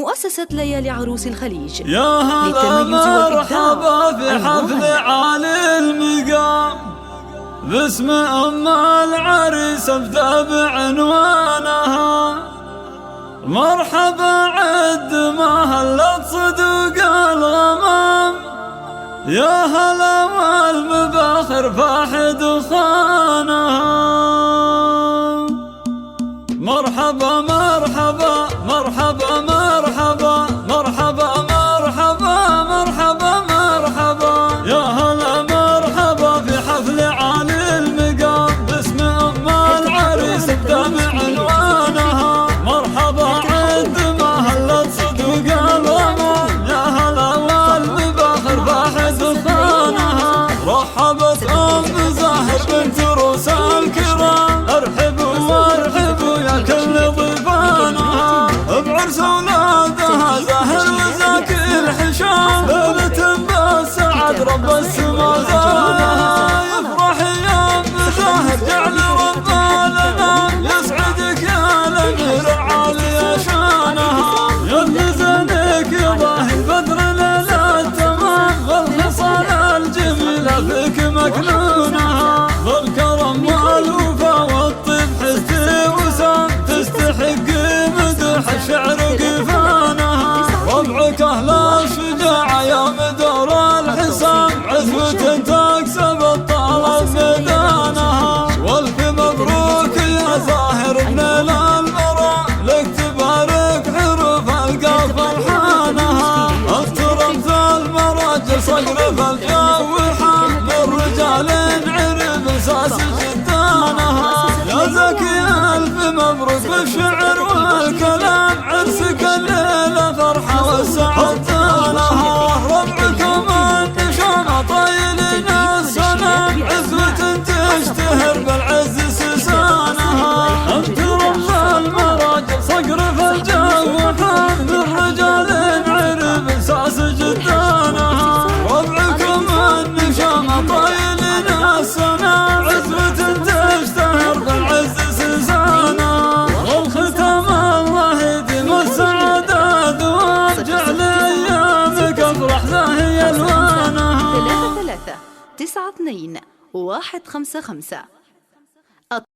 مؤسسة ليالي عروس الخليج. يا هلا مرحبا في حفل عالي المقام باسم أم العريس ابدأ بعنوانها. مرحبا عد ما هلت صدوق الغمام، يا هلا والمباخر فاح دخانها. مرحبا مرحبا مرحبا مرحبا مرحبا مرحبا مرحبا مرحبا، يا هلا مرحبا في حفل عالي المقام باسم أم العريس ابدأ بعنوانها. مرحبا عد ما هلت صدوق الغمام، يا هلا والمباخر فاح دخانها. رحبت أم زاهر بنت روس الكرام، ارحبوا وارحبوا يا كل ضيفانها. بعرس اولادها زاهر وزاكي الحشام، ليلة بالسعد رب السما زانها. يفرح يا ام زاهر جعل رب الانام، يسعدك يا الامير العالي شانها. يلزمك يا ضاهي البدر ليلة التمام، والخصال الجميلة فيك مكنونها. بالكرم والوفا والطيب حستي وسام، تستحق مدح الشعر قفانها. ربعك اهل الشجاعة يا مدار الحسام، عزوة تكسب الطلب ميدانها. والف مبروك يا زاهر بن المرا، لك تبارك حروف القلب فرحانها. انت رمز المراجل صقر في الجو حام، من رجال عرب ساس جدانها. يا زكي الف مبروك بالشعر والكلام، عرسك الليلة فرحة والسعد لها. ربعكم النشام طايلين السلام، عزوة تشتهر بالعز سسانها. انت رمز المراجل صقر في الجو حام، من رجال عرب ساس جدانها. ربعكم النشام طايلين السلام، عزوة تشتهر بالعز سسانها. والختام الله يديم السعادة دوام، جعل ايامك افرح زاهي الوانها. 33 92 155